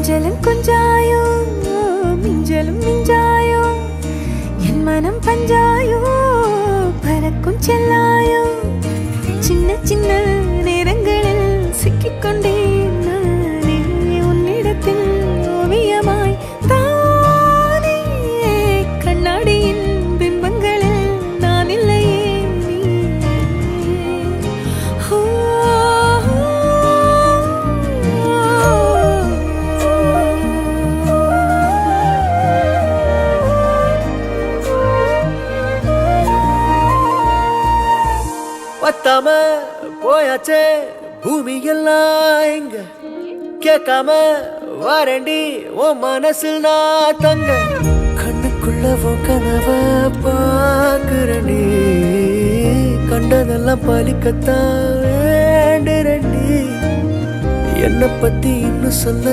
கொஞ்சலும் கொஞ்சாயோ மிஞ்சலும் மிஞ்சாயோ என் மனம் பஞ்சாயோ பறக்கும் செல்லாயோ சின்ன சின்ன நேரங்களில் சிக்கிக்கொண்டேன் நானே உன்னிடத்தில் ஓவியமாய் தானே கண்ணாடியின் பிம்பங்களில் நான் இல்லையே பத்தாம போயாச்சே பூமி எல்லாம் இங்க கேட்காம வாரண்டி உன் மனசில் நான் தங்க கண்ணுக்குள்ள உன் கனவ பாக்குறண்டி கண்டதெல்லாம் பலிக்கத்தான் வேண்டுறண்டி என்னை பத்தி இன்னும் சொல்ல